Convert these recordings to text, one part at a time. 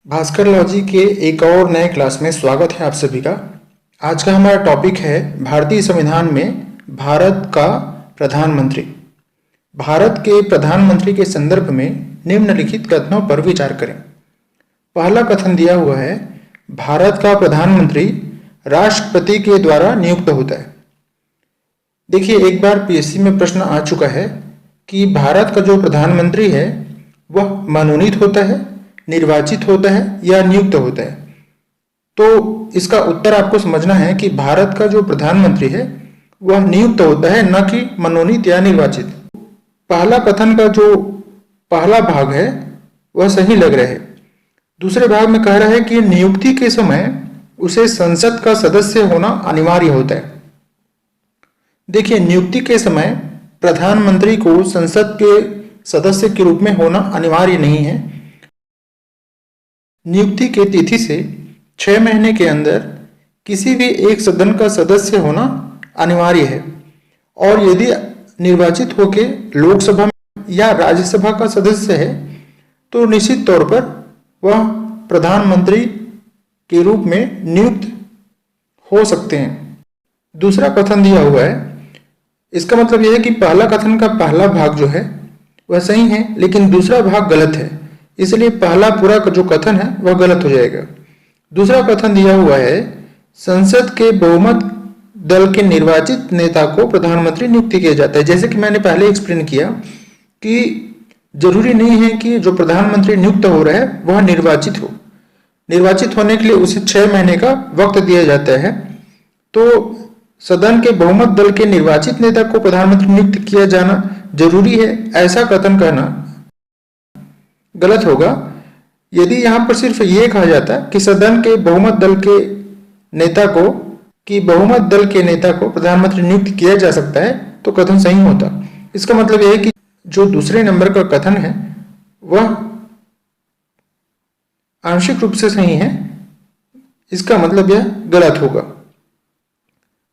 Bhaskar logy के एक और नए क्लास में स्वागत है आप सभी का। आज का हमारा टॉपिक है भारतीय संविधान में भारत का प्रधानमंत्री। भारत के प्रधानमंत्री के संदर्भ में निम्नलिखित कथनों पर विचार करें। पहला कथन दिया हुआ है, भारत का प्रधानमंत्री राष्ट्रपति के द्वारा नियुक्त होता है। देखिए, एक बार पीएससी में प्रश्न आ चुका है कि भारत का जो प्रधानमंत्री है वह मनोनीत होता है, निर्वाचित होता है या नियुक्त होता है। तो इसका उत्तर आपको समझना है कि भारत का जो प्रधानमंत्री है वह नियुक्त होता है, न कि मनोनीत या निर्वाचित। पहला कथन का जो पहला भाग है वह सही लग रहा है। दूसरे भाग में कह रहा है कि नियुक्ति के समय उसे संसद का सदस्य होना अनिवार्य होता है। देखिए, नियुक्ति के समय प्रधानमंत्री को संसद के सदस्य के रूप में होना अनिवार्य नहीं है। नियुक्ति के तिथि से 6 महीने के अंदर किसी भी एक सदन का सदस्य होना अनिवार्य है, और यदि निर्वाचित होकर लोकसभा या राज्यसभा का सदस्य है तो निश्चित तौर पर वह प्रधानमंत्री के रूप में नियुक्त हो सकते हैं। दूसरा कथन दिया हुआ है, इसका मतलब यह है कि पहला कथन का पहला भाग जो है वह सही है, लेकिन दूसरा भाग गलत है, इसलिए पहला पूरा जो कथन है वह गलत हो जाएगा। दूसरा कथन दिया हुआ है, संसद के बहुमत दल के निर्वाचित नेता को प्रधानमंत्री नियुक्त किया जाता है। जैसे कि मैंने पहले एक्सप्लेन किया कि जरूरी नहीं है कि जो प्रधानमंत्री नियुक्त हो रहा है वह निर्वाचित हो। निर्वाचित होने के लिए उसे 6 महीने का वक्त दिया जाता है। तो सदन के बहुमत दल के निर्वाचित नेता को प्रधानमंत्री नियुक्त किया जाना जरूरी है, ऐसा कथन कहना गलत होगा। यदि यहाँ पर सिर्फ ये कहा जाता कि सदन के बहुमत दल के नेता को प्रधानमंत्री नियुक्त किया जा सकता है तो कथन सही होता। इसका मतलब यह है कि जो दूसरे नंबर का कथन है वह आंशिक रूप से सही है, इसका मतलब यह गलत होगा।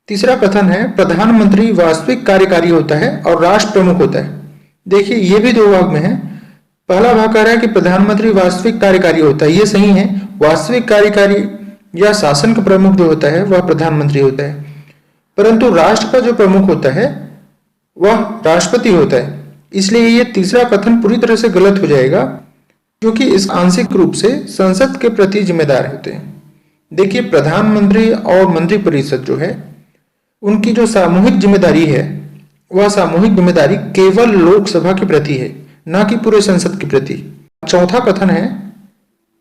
तीसरा कथन है, प्रधानमंत्री वास्तविक कार्यकारी होता है और राष्ट्र प्रमुख होता है। देखिए, ये भी दो भाग में है। पहला भाग कह रहा है कि प्रधानमंत्री वास्तविक कार्यकारी होता है, ये सही है। वास्तविक कार्यकारी या शासन का प्रमुख जो होता है वह प्रधानमंत्री होता है, परंतु राष्ट्र का जो प्रमुख होता है वह राष्ट्रपति होता है। इसलिए ये तीसरा कथन पूरी तरह से गलत हो जाएगा, क्योंकि इस आंशिक रूप से संसद के प्रति जिम्मेदार होते हैं। देखिए, प्रधानमंत्री और मंत्रिपरिषद जो है उनकी जो सामूहिक जिम्मेदारी है वह सामूहिक जिम्मेदारी केवल लोकसभा के प्रति है, न कि पूरे संसद के प्रति। चौथा कथन है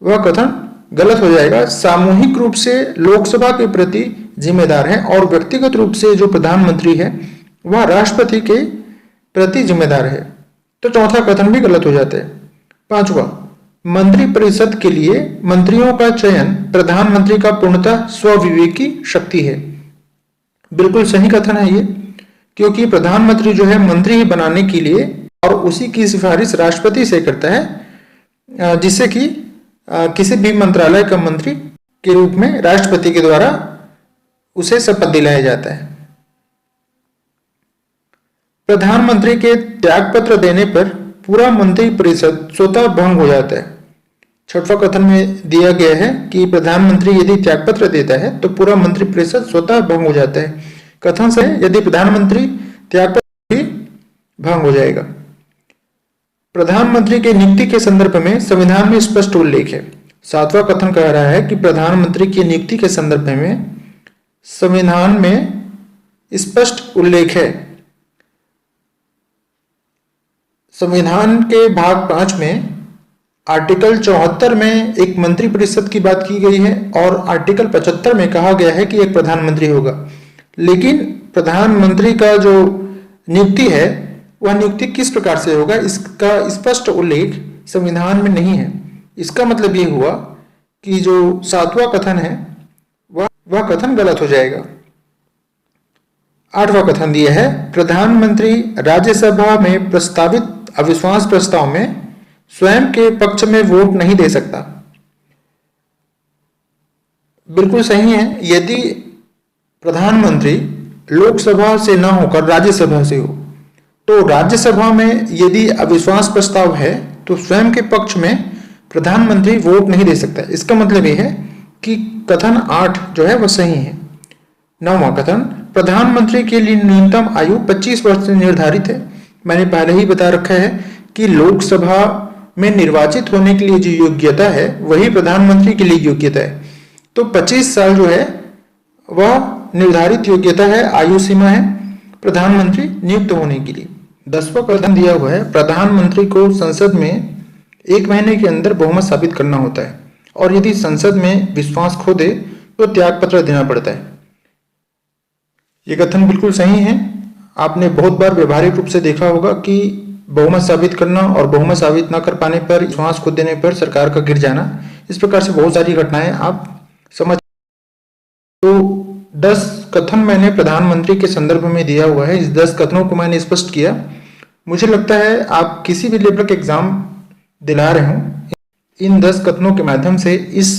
वह कथन गलत हो जाएगा। सामूहिक रूप से लोकसभा के प्रति जिम्मेदार है और व्यक्तिगत रूप से जो प्रधानमंत्री है वह राष्ट्रपति के प्रति जिम्मेदार है, तो चौथा कथन भी गलत हो जाता है। पांचवा, मंत्रिपरिषद के लिए मंत्रियों का चयन प्रधानमंत्री का पूर्णतः स्वविवेकी शक्ति है। बिल्कुल सही कथन है ये, क्योंकि प्रधानमंत्री जो है मंत्री ही बनाने के लिए और उसी की सिफारिश राष्ट्रपति से करता है, जिससे कि किसी भी मंत्रालय का मंत्री के रूप में राष्ट्रपति के द्वारा उसे शपथ दिलाया जाता है। प्रधानमंत्री के त्यागपत्र देने पर पूरा मंत्रिपरिषद स्वतः भंग हो जाता है। छठवां कथन में दिया गया है कि प्रधानमंत्री यदि त्यागपत्र देता है तो पूरा मंत्रिपरिषद स्वतः भंग हो जाता है। कथन से यदि प्रधानमंत्री त्यागपत्र भी भंग हो जाएगा। प्रधानमंत्री के नियुक्ति के संदर्भ में संविधान में स्पष्ट उल्लेख है। सातवां कथन कह रहा है कि प्रधानमंत्री की नियुक्ति के संदर्भ में संविधान में स्पष्ट उल्लेख है। संविधान के भाग 5 में आर्टिकल 74 में एक मंत्रिपरिषद की बात की गई है और आर्टिकल 75 में कहा गया है कि एक प्रधानमंत्री होगा, लेकिन प्रधानमंत्री का जो नियुक्ति है वह नियुक्ति किस प्रकार से होगा इसका स्पष्ट उल्लेख संविधान में नहीं है। इसका मतलब ये हुआ कि जो सातवां कथन है वह कथन गलत हो जाएगा। आठवां कथन दिया है, प्रधानमंत्री राज्यसभा में प्रस्तावित अविश्वास प्रस्ताव में स्वयं के पक्ष में वोट नहीं दे सकता। बिल्कुल सही है। यदि प्रधानमंत्री लोकसभा से न होकर राज्यसभा से हो तो राज्यसभा में यदि अविश्वास प्रस्ताव है तो स्वयं के पक्ष में प्रधानमंत्री वोट नहीं दे सकता। इसका मतलब यह है कि कथन 8 जो है वह सही है। 9वां कथन, प्रधानमंत्री के लिए न्यूनतम आयु 25 वर्ष से निर्धारित है। मैंने पहले ही बता रखा है कि लोकसभा में निर्वाचित होने के लिए जो योग्यता है वही प्रधानमंत्री के लिए योग्यता है। तो 25 साल जो है वह निर्धारित योग्यता है, आयु सीमा है प्रधानमंत्री नियुक्त होने के लिए। 10वां कथन दिया हुआ है, प्रधानमंत्री को संसद में 1 महीने के अंदर बहुमत साबित करना होता है और यदि संसद में विश्वास खो दे तो त्यागपत्र देना पड़ता है। ये कथन बिल्कुल सही है। आपने बहुत बार व्यवहारिक रूप से देखा होगा कि बहुमत साबित करना और बहुमत साबित न कर पाने पर, विश्वास खो देने पर सरकार का गिर जाना, इस प्रकार से बहुत सारी घटनाएं आप समझ। तो 10 कथन मैंने प्रधानमंत्री के संदर्भ में दिया हुआ है। इस 10 कथनों को मैंने स्पष्ट किया। मुझे लगता है आप किसी भी लेवल का एग्जाम दिला रहे हो, इन 10 कथनों के माध्यम से इस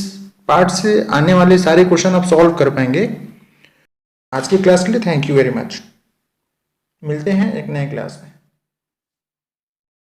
पार्ट से आने वाले सारे क्वेश्चन आप सॉल्व कर पाएंगे। आज की क्लास के लिए थैंक यू वेरी मच। मिलते हैं एक नए क्लास में।